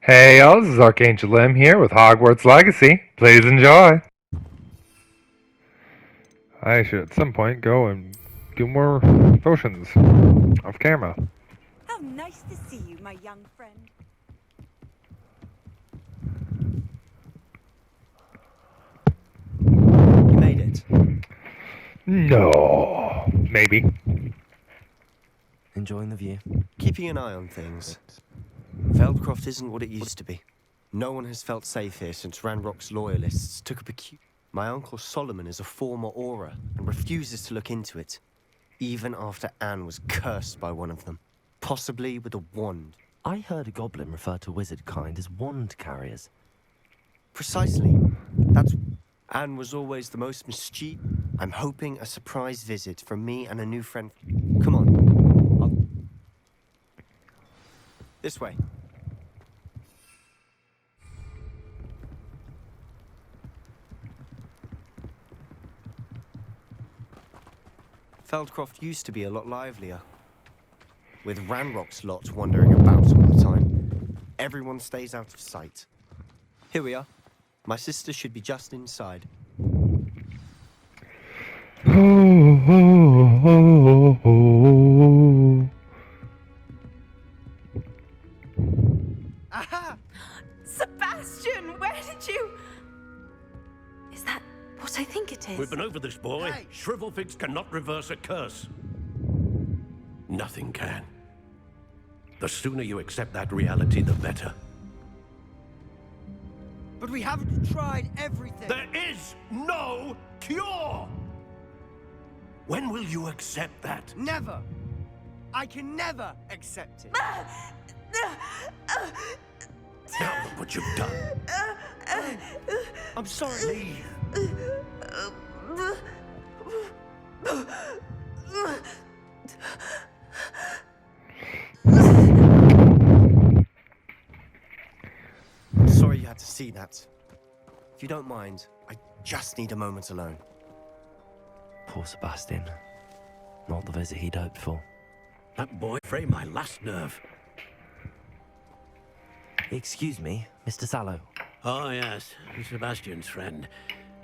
Hey y'all, this is Archangel Lim here with Hogwarts Legacy. Please enjoy. I should at some point go and do more potions off camera. How nice to see you, my young friend. You made it. No, maybe. Enjoying the view. Keeping an eye on things. Feldcroft isn't what it used to be. No one has felt safe here since Ranrock's loyalists took a My uncle Solomon is a former Auror and refuses to look into it, even after Anne was cursed by one of them, possibly with a wand. I heard a goblin refer to wizard kind as wand carriers. Precisely. That's... Anne was always the most mischievous. I'm hoping a surprise visit from me and a new friend. Come on. This way. Feldcroft used to be a lot livelier, with Ranrock's lot wandering about all the time. Everyone stays out of sight. Here we are. My sister should be just inside. Aha! Sebastian, where did you... Is that what I think it is? We've been over this, boy. Hey. Shrivelfix cannot reverse a curse. Nothing can. The sooner you accept that reality, the better. But we haven't tried everything. There is no cure! When will you accept that? Never. I can never accept it. Now look what you've done. I'm sorry. Leave. I'm sorry you had to see that. If you don't mind, I just need a moment alone. Poor Sebastian. Not the visit he'd hoped for. That boy framed my last nerve. Excuse me, Mr. Sallow. Oh, yes. Sebastian's friend.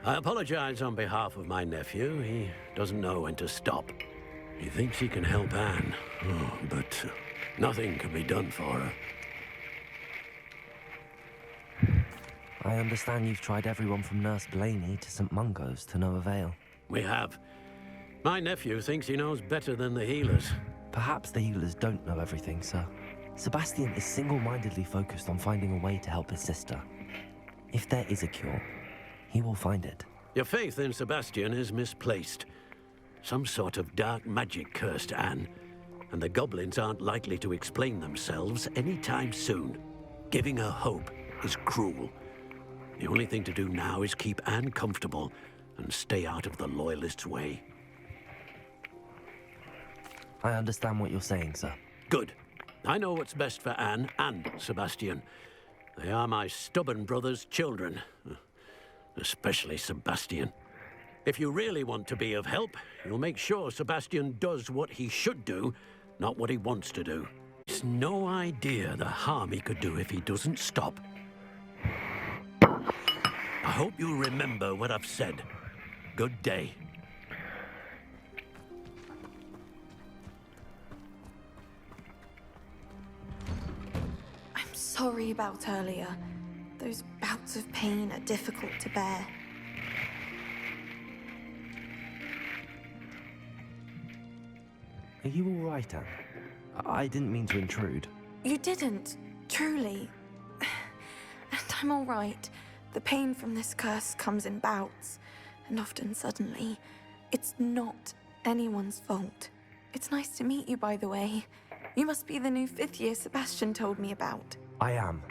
I apologize on behalf of my nephew. He doesn't know when to stop. He thinks he can help Anne, but nothing can be done for her. I understand you've tried everyone from Nurse Blaney to St. Mungo's to no avail. We have. My nephew thinks he knows better than the healers. Perhaps the healers don't know everything, sir. Sebastian is single-mindedly focused on finding a way to help his sister. If there is a cure, he will find it. Your faith in Sebastian is misplaced. Some sort of dark magic cursed Anne, and the goblins aren't likely to explain themselves anytime soon. Giving her hope is cruel. The only thing to do now is keep Anne comfortable and stay out of the Loyalists' way. I understand what you're saying, sir. Good. I know what's best for Anne and Sebastian. They are my stubborn brother's children. Especially Sebastian. If you really want to be of help, you'll make sure Sebastian does what he should do, not what he wants to do. He's no idea the harm he could do if he doesn't stop. I hope you remember what I've said. Good day. I'm sorry about earlier. Those bouts of pain are difficult to bear. Are you all right, Anne? I didn't mean to intrude. You didn't, truly. And I'm all right. The pain from this curse comes in bouts, and often suddenly. It's not anyone's fault. It's nice to meet you, by the way. You must be the new fifth-year Sebastian told me about. I am.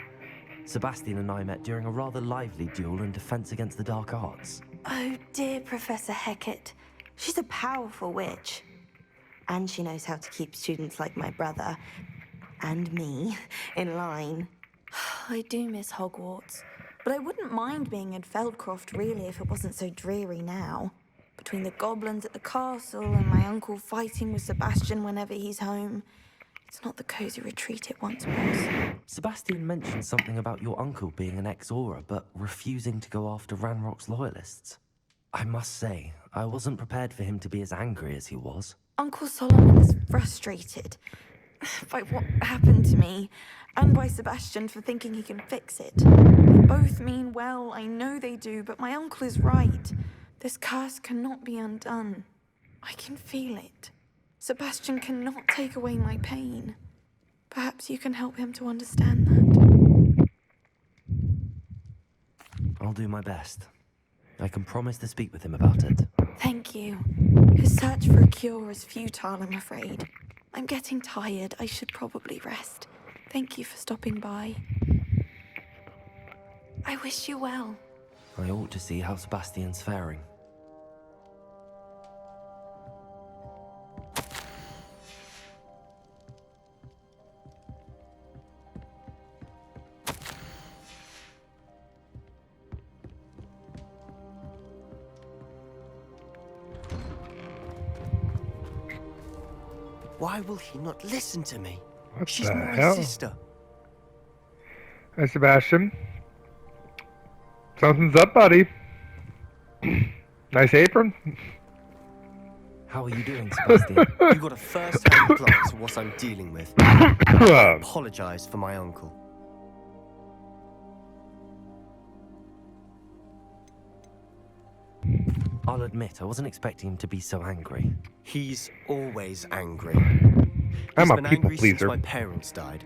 Sebastian and I met during a rather lively duel in defense against the dark arts. Oh dear, Professor Hecat. She's a powerful witch. And she knows how to keep students like my brother, and me, in line. I do miss Hogwarts, but I wouldn't mind being in Feldcroft, really, if it wasn't so dreary now. Between the goblins at the castle and my uncle fighting with Sebastian whenever he's home, It's not the cozy retreat it once was. Sebastian mentioned something about your uncle being an ex-Aura, but refusing to go after Ranrock's loyalists. I must say, I wasn't prepared for him to be as angry as he was. Uncle Solomon is frustrated by what happened to me, and by Sebastian for thinking he can fix it. They both mean well, I know they do, but my uncle is right. This curse cannot be undone. I can feel it. Sebastian cannot take away my pain. Perhaps you can help him to understand that. I'll do my best. I can promise to speak with him about it. Thank you. His search for a cure is futile, I'm afraid. I'm getting tired. I should probably rest. Thank you for stopping by. I wish you well. I ought to see how Sebastian's faring. Why will he not listen to me? What She's the my hell? sister. Hey, Sebastian. Something's up, buddy. Nice apron. How are you doing, Sebastian? You got a first-hand glance of what I'm dealing with. I apologize for my uncle. I'll admit, I wasn't expecting him to be so angry. He's always angry. I'm He's a been people angry since pleaser. my parents died.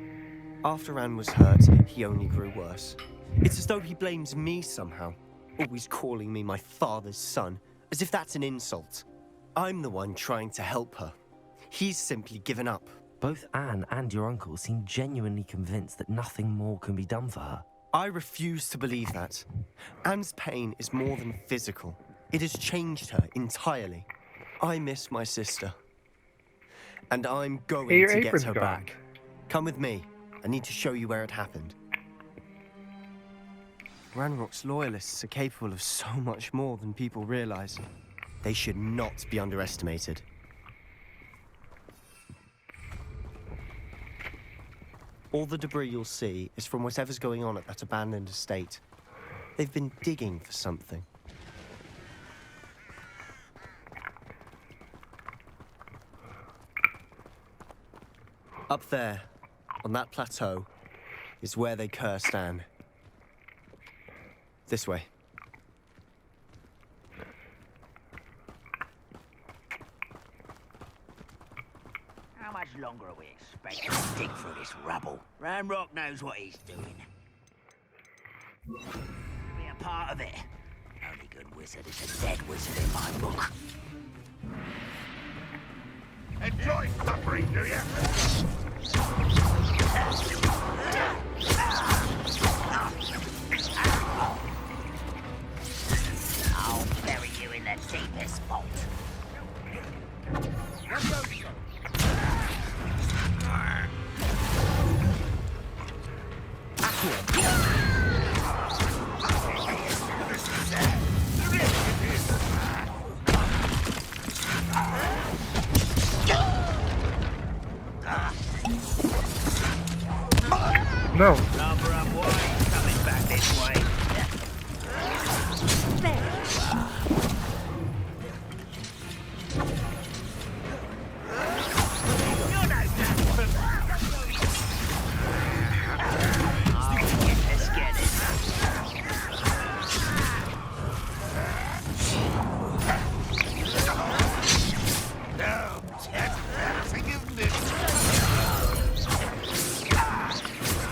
After Anne was hurt, he only grew worse. It's as though he blames me somehow, always calling me my father's son, as if that's an insult. I'm the one trying to help her. He's simply given up. Both Anne and your uncle seem genuinely convinced that nothing more can be done for her. I refuse to believe that. Anne's pain is more than physical. It has changed her entirely. I miss my sister. And I'm going Hey, your to get apron's her gone. back. Come with me. I need to show you where it happened. Ranrock's loyalists are capable of so much more than people realize. They should not be underestimated. All the debris you'll see is from whatever's going on at that abandoned estate. They've been digging for something. Up there, on that plateau, is where they cursed Anne. This way. How much longer are we expected to dig through this rubble? Ranrock knows what he's doing. Be a part of it. Only good wizard is a dead wizard in my book. Enjoy suffering, do you? I'll bury you in the deepest vault. No. Number up wide, coming back this way. You're no match for let's get it. No, forgiveness.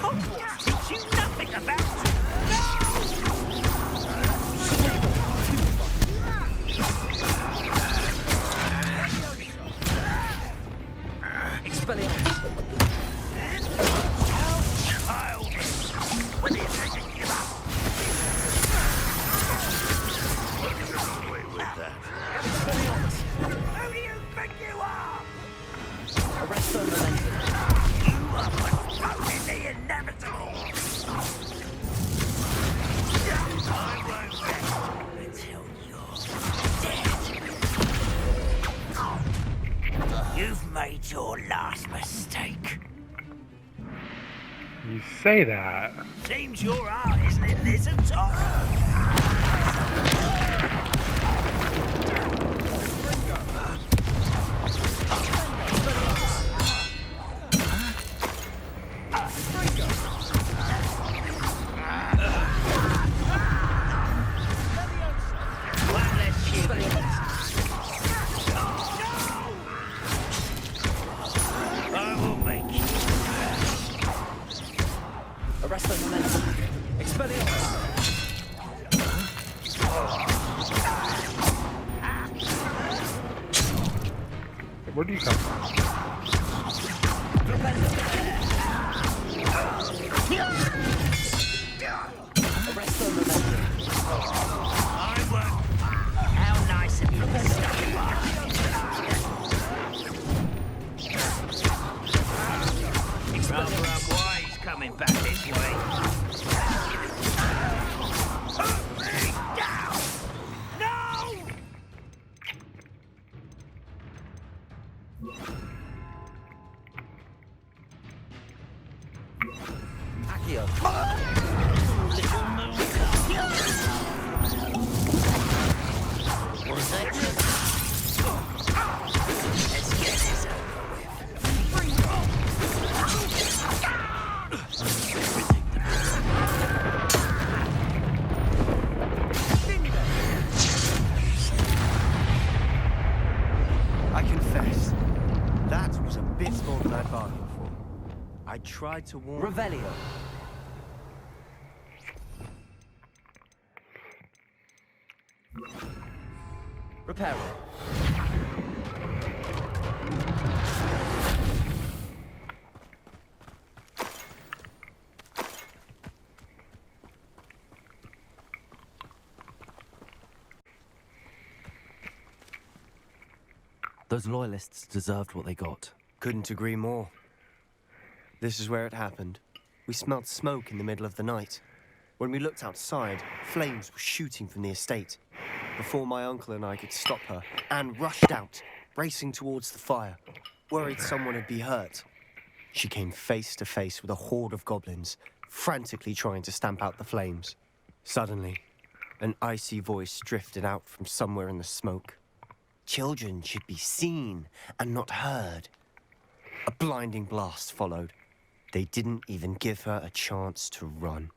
Hogwarts teach you nothing about it. say that. Seems your art, isn't it, lizard top? One less human. I will make you. Arrest the momentum. Expelliarmus. Where do you come from? Arrest the momentum. I won't. How nice of you to stop by. Rather unwise coming back this way. Put me down! No! Accio. Little moon. Was that you? Let's get this over I confess, that was a bit more than I bargained for. I tried to warn... Revelio. Reparo. Those loyalists deserved what they got. Couldn't agree more. This is where it happened. We smelled smoke in the middle of the night. When we looked outside, flames were shooting from the estate. Before my uncle and I could stop her, Anne rushed out, racing towards the fire, worried someone would be hurt. She came face to face with a horde of goblins, frantically trying to stamp out the flames. Suddenly, an icy voice drifted out from somewhere in the smoke. Children should be seen and not heard. A blinding blast followed. They didn't even give her a chance to run.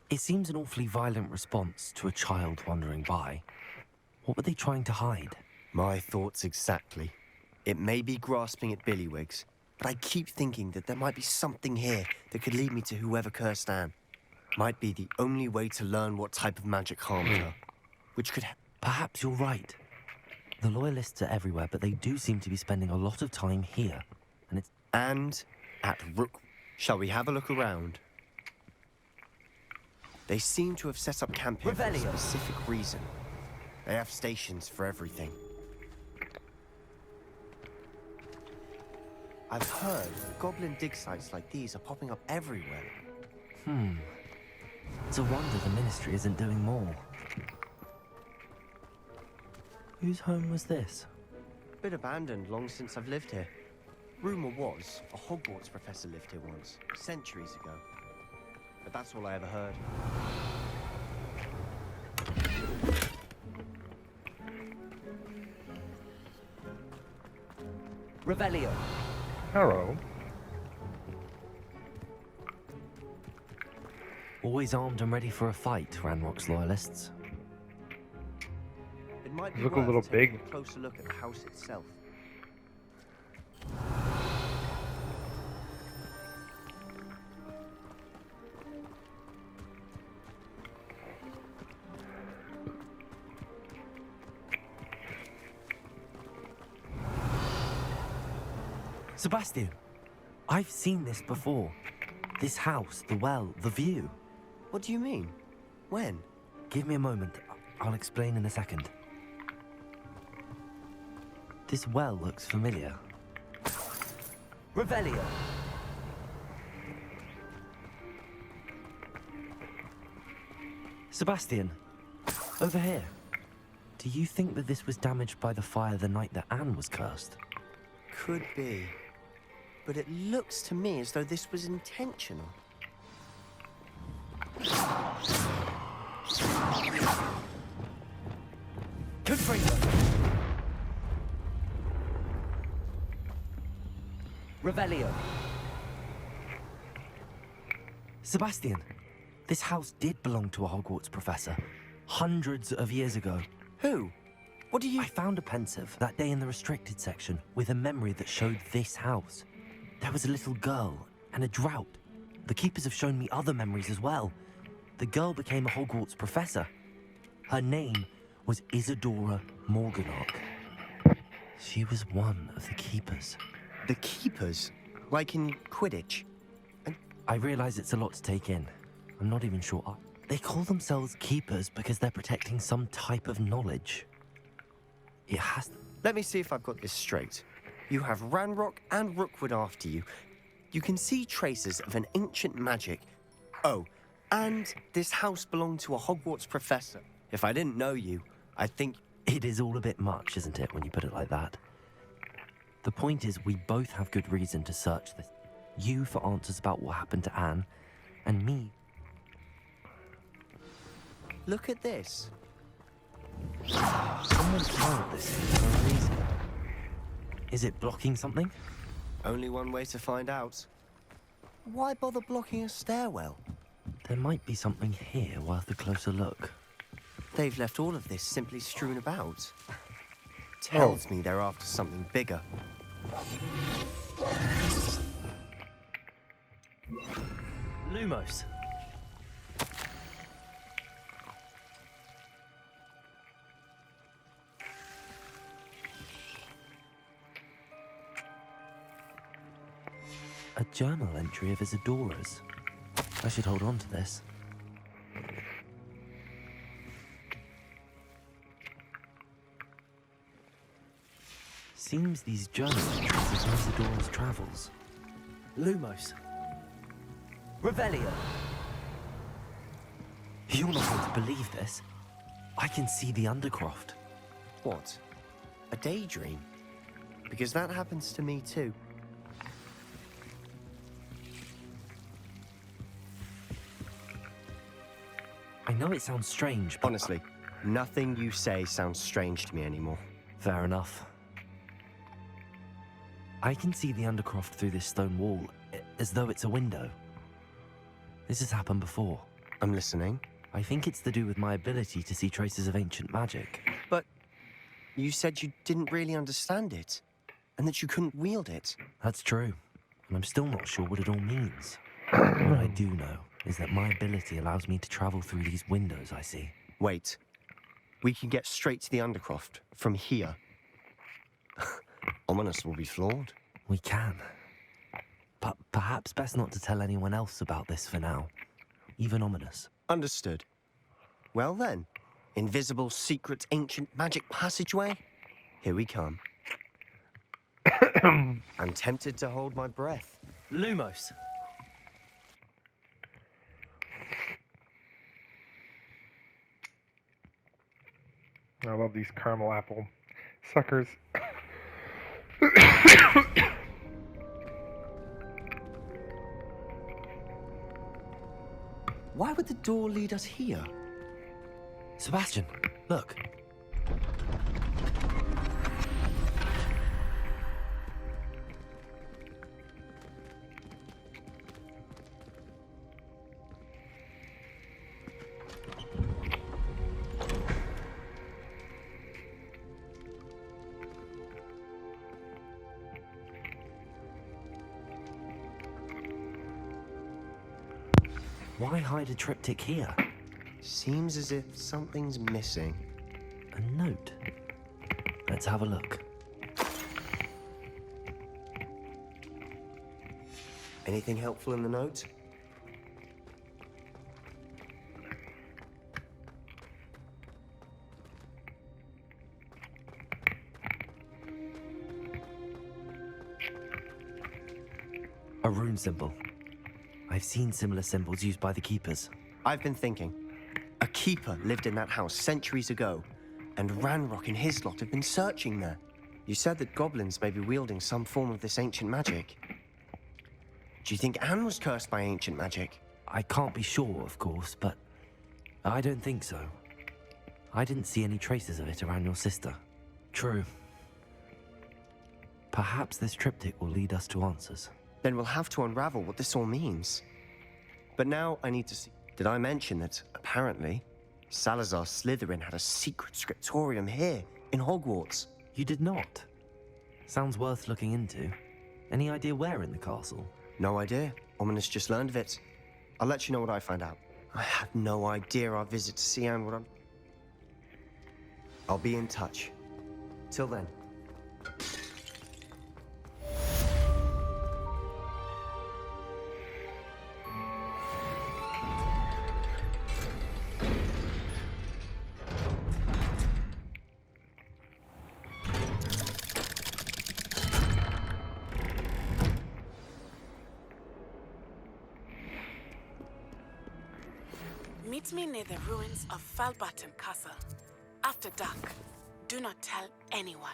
It seems an awfully violent response to a child wandering by. What were they trying to hide? My thoughts exactly. It may be grasping at Billywigs, but I keep thinking that there might be something here that could lead me to whoever cursed Anne. Might be the only way to learn what type of magic harmed her, which could... Perhaps you're right. The loyalists are everywhere, but they do seem to be spending a lot of time here. And at Rook... Shall we have a look around? They seem to have set up camp here for a specific reason. They have stations for everything. I've heard goblin dig sites like these are popping up everywhere. It's a wonder the Ministry isn't doing more. Whose home was this? Been abandoned long since I've lived here. Rumor was a Hogwarts professor lived here once, centuries ago. But that's all I ever heard. Revelio. Hello. Always armed and ready for a fight, Ranrock's loyalists. It might be Look a worth little taking big. a closer look at the house itself. Sebastian, I've seen this before. This house, the well, the view. What do you mean? When? Give me a moment. I'll explain in a second. This well looks familiar. Revelio. Sebastian, over here. Do you think that this was damaged by the fire the night that Anne was cursed? Could be. but it looks to me as though this was intentional. Confringo! Revelio! Sebastian, this house did belong to a Hogwarts professor. Hundreds of years ago. Who? What do you... I found a pensive that day in the restricted section with a memory that showed this house. There was a little girl and a drought. The keepers have shown me other memories as well. The girl became a Hogwarts professor. Her name was Isadora Morganach. She was one of the keepers. The keepers? Like in Quidditch? I realize it's a lot to take in. I'm not even sure. They call themselves keepers because they're protecting some type of knowledge. It has... Let me see if I've got this straight. You have Ranrock and Rookwood after you. You can see traces of an ancient magic. Oh, and this house belonged to a Hogwarts professor. If I didn't know you, I'd think... It is all a bit much, isn't it, when you put it like that? The point is, we both have good reason to search this. You for answers about what happened to Anne, and me... Look at this. Someone tiled this for a reason. Is it blocking something? Only one way to find out. Why bother blocking a stairwell? There might be something here worth a closer look. They've left all of this simply strewn about. Tells me they're after something bigger. Lumos. A journal entry of Isadora's. I should hold on to this. Seems these journal entries are from Isadora's travels. Lumos. Revelio. You're not going to believe this. I can see the Undercroft. What? A daydream? Because that happens to me too. I know it sounds strange, but... Honestly, nothing you say sounds strange to me anymore. Fair enough. I can see the Undercroft through this stone wall, as though it's a window. This has happened before. I'm listening. I think it's to do with my ability to see traces of ancient magic. But you said you didn't really understand it, and that you couldn't wield it. That's true, and I'm still not sure what it all means. What I do know is that my ability allows me to travel through these windows I see. Wait. We can get straight to the Undercroft from here. Ominous will be flawed. We can. But perhaps best not to tell anyone else about this for now. Even Ominous. Understood. Well then, invisible, secret, ancient magic passageway? Here we come. I'm tempted to hold my breath. Lumos. I love these caramel apple suckers. Why would the door lead us here? Sebastian, look. Why hide a triptych here? Seems as if something's missing. A note. Let's have a look. Anything helpful in the note? A rune symbol. I've seen similar symbols used by the keepers. I've been thinking. A keeper lived in that house centuries ago, and Ranrock and his lot have been searching there. You said that goblins may be wielding some form of this ancient magic. Do you think Anne was cursed by ancient magic? I can't be sure, of course, but I don't think so. I didn't see any traces of it around your sister. True. Perhaps this triptych will lead us to answers. Then we'll have to unravel what this all means. But now I need to see... Did I mention that, apparently, Salazar Slytherin had a secret scriptorium here, in Hogwarts? You did not? Sounds worth looking into. Any idea where in the castle? No idea. Ominous just learned of it. I'll let you know what I find out. I had no idea our visit to see Anne would... I'll be in touch. Till then. Meet me near the ruins of Falbaton Castle. After dark. Do not tell anyone.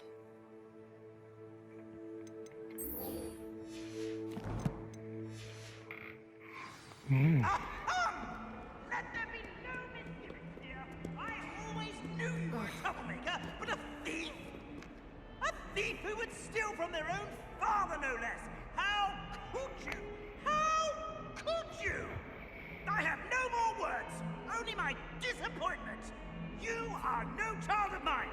Let there be no misgivings, dear. I always knew you were a troublemaker, but a thief! A thief who would steal from their own father, no less! How could you? How could you? I have no more words, only my disappointment. You are no child of mine.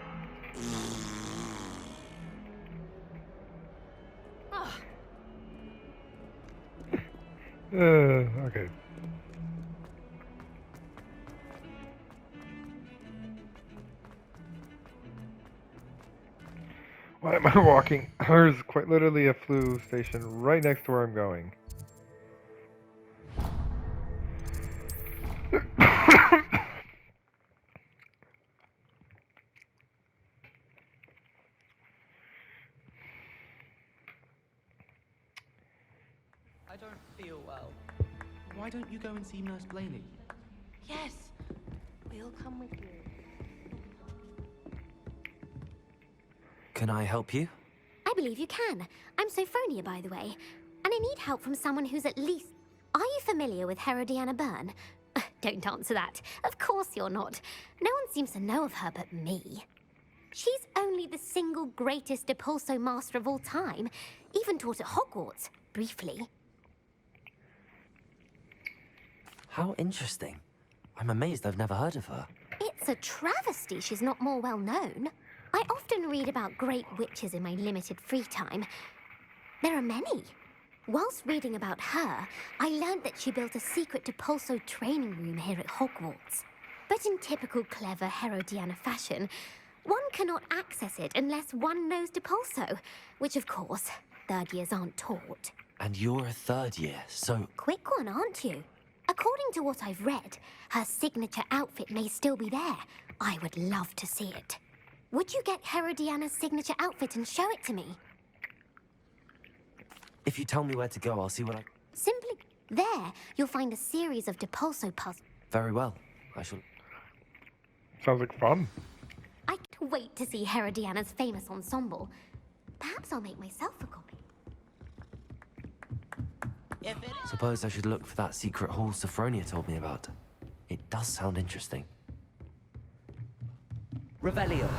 Okay. Why am I walking? There's quite literally a flu station right next to where I'm going. I don't feel well. Why don't you go and see Nurse Blaney? Yes, we'll come with you. Can I help you? I believe you can. I'm Sophronia, by the way. And I need help from someone who's at least... Are you familiar with Herodiana Byrne? Don't answer that. Of course you're not. No one seems to know of her but me. She's only the single greatest Depulso master of all time. Even taught at Hogwarts, briefly. How interesting. I'm amazed I've never heard of her. It's a travesty she's not more well known. I often read about great witches in my limited free time. There are many. Whilst reading about her, I learned that she built a secret Depulso training room here at Hogwarts. But in typical clever Herodiana fashion, one cannot access it unless one knows Depulso, which of course, third years aren't taught. And you're a third year, so... Quick one, aren't you? According to what I've read, her signature outfit may still be there. I would love to see it. Would you get Herodiana's signature outfit and show it to me? If you tell me where to go, I'll see what I... Simply... There, you'll find a series of Depulso puzzles. Very well. I shall... Sounds like fun. I can't wait to see Herodiana's famous ensemble. Perhaps I'll make myself a copy. Suppose I should look for that secret hall Sophronia told me about. It does sound interesting. Revelio.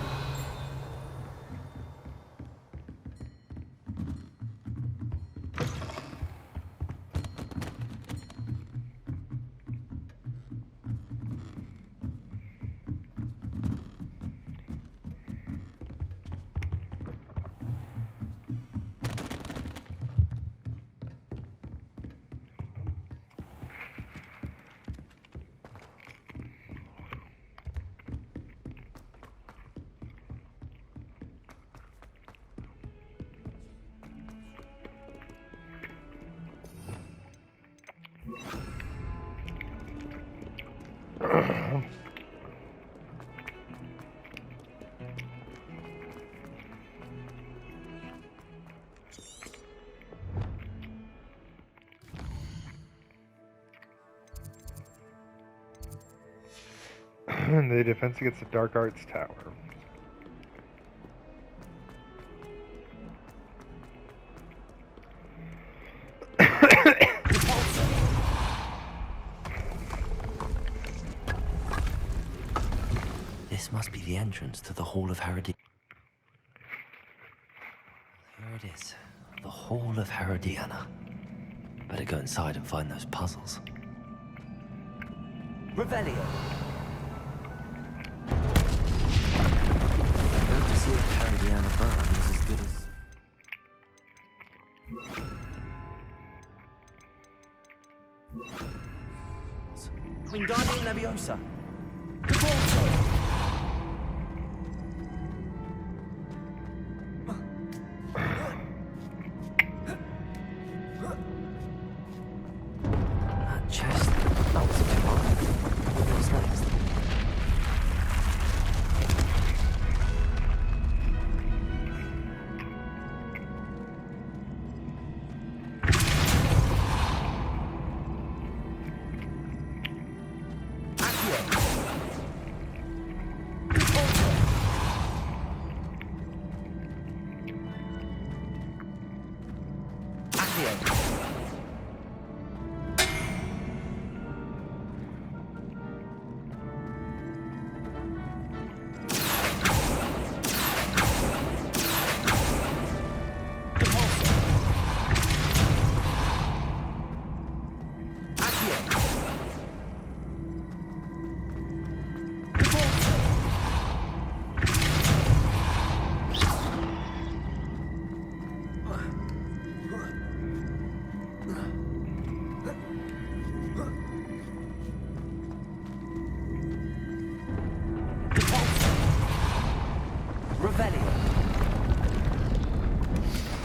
The defense against the Dark Arts Tower. must be the entrance to the Hall of Herodiana. Here it is. The Hall of Herodiana. Better go inside and find those puzzles. Revelio! I hope to see if Herodiana Burn is as good as... Wingardium Leviosa. That chest. That was a bit hard. What's next?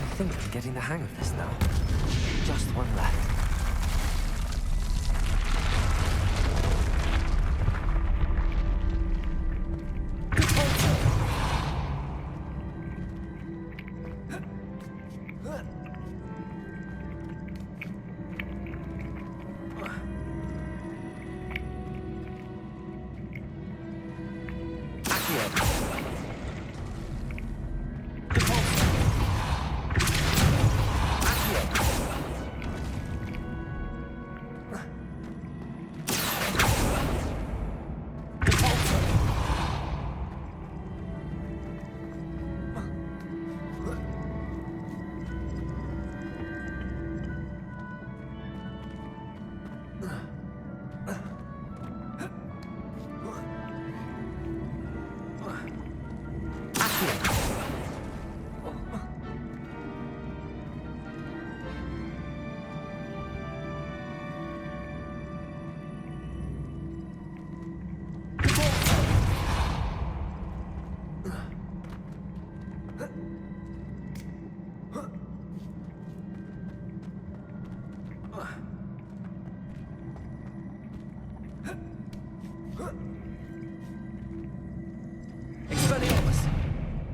I think I'm getting the hang of this now. Just one left.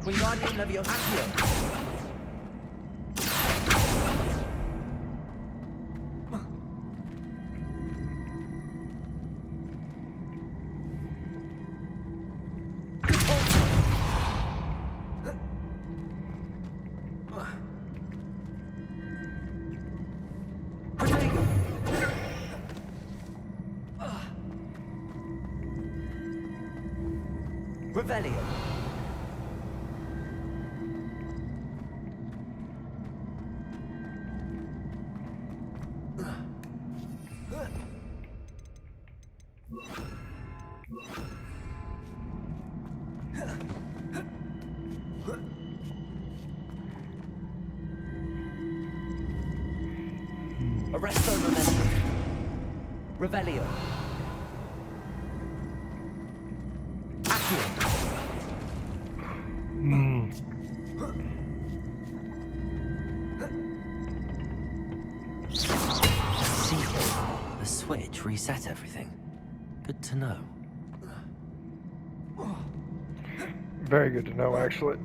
Wingardium Leviosa. Revelio. Arresto Memento. Revelio. Accio. See, the switch reset everything. Good to know. Very good to know, actually.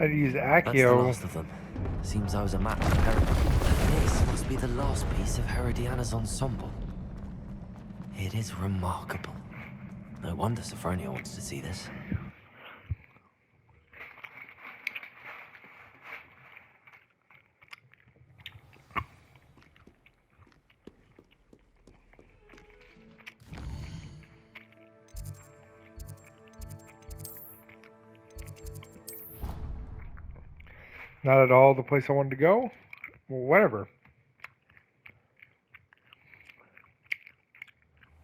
I'd use That's the Accio. last of them. Seems I was a map of Herodiana. This must be the last piece of Herodiana's ensemble. It is remarkable. No wonder Sophronia wants to see this. Not at all the place I wanted to go. Well, whatever.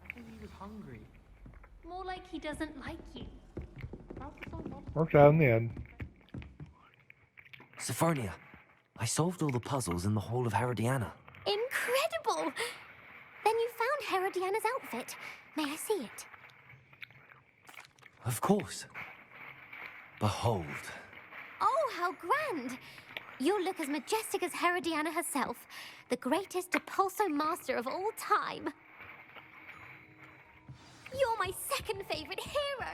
I think he was hungry. More like he doesn't like you. Worked out in the end. Sophronia, I solved all the puzzles in the Hall of Herodiana. Incredible! Then you found Herodiana's outfit. May I see it? Of course. Behold. Oh, how grand! You look as majestic as Herodiana herself, the greatest Depulso master of all time. You're my second favorite hero!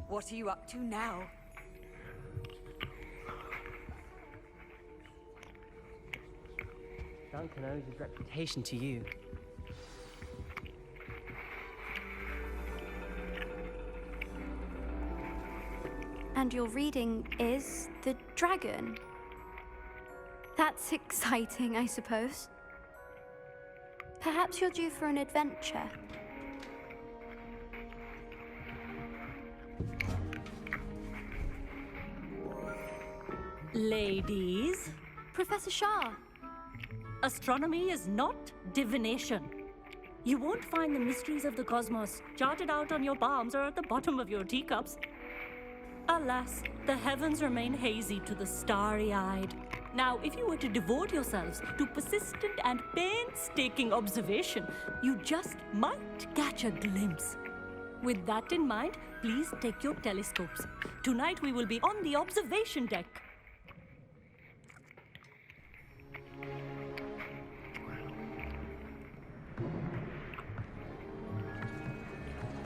What are you up to now? Duncan owes his reputation to you. And your reading is the dragon. That's exciting, I suppose. Perhaps you're due for an adventure. Ladies, Professor Shah. astronomy is not divination. You won't find the mysteries of the cosmos charted out on your palms or at the bottom of your teacups. Alas, the heavens remain hazy to the starry-eyed. Now, if you were to devote yourselves to persistent and painstaking observation, you just might catch a glimpse. With that in mind, please take your telescopes. Tonight we will be on the observation deck.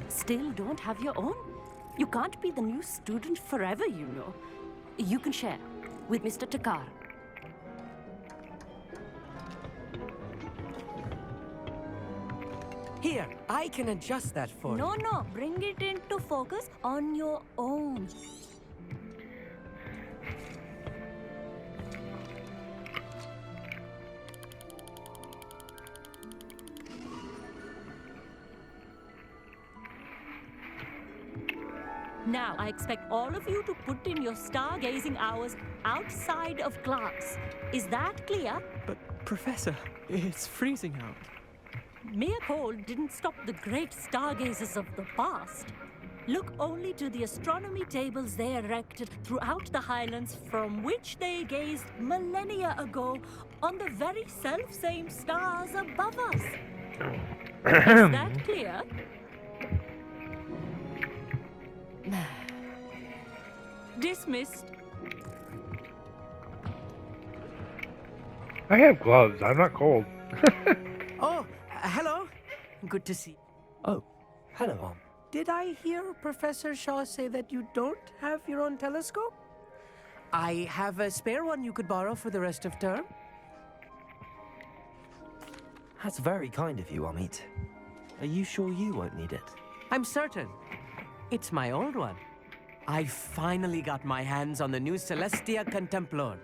Still don't have your own? You can't be the new student forever, you know. You can share with Mr. Takar. Here, I can adjust that for you. No, bring it into focus on your own. Now, I expect all of you to put in your stargazing hours outside of class. Is that clear? But, Professor, it's freezing out. Mere cold didn't stop the great stargazers of the past. Look only to the astronomy tables they erected throughout the Highlands from which they gazed millennia ago on the very self-same stars above us. Is that clear? Dismissed. I have gloves. I'm not cold. Oh, hello. Good to see. Oh, hello, Mom. Did I hear Professor Shaw say that you don't have your own telescope? I have a spare one you could borrow for the rest of term. That's very kind of you, Amit. Are you sure you won't need it? I'm certain. It's my old one. I finally got my hands on the new Celestia Contemplor.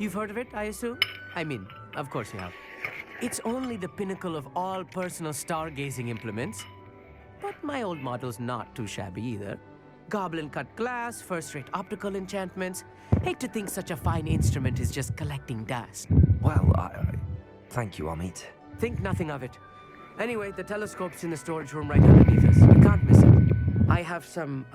You've heard of it, I assume? I mean, of course you have. It's only the pinnacle of all personal stargazing implements. But my old model's not too shabby either. Goblin-cut glass, first-rate optical enchantments. Hate to think such a fine instrument is just collecting dust. Well, thank you, Amit. Think nothing of it. Anyway, the telescope's in the storage room right underneath us. You can't miss it. I have some,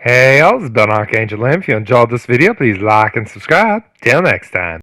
Hey y'all, this has been Archangel Lim. If you enjoyed this video, please like and subscribe. Till next time.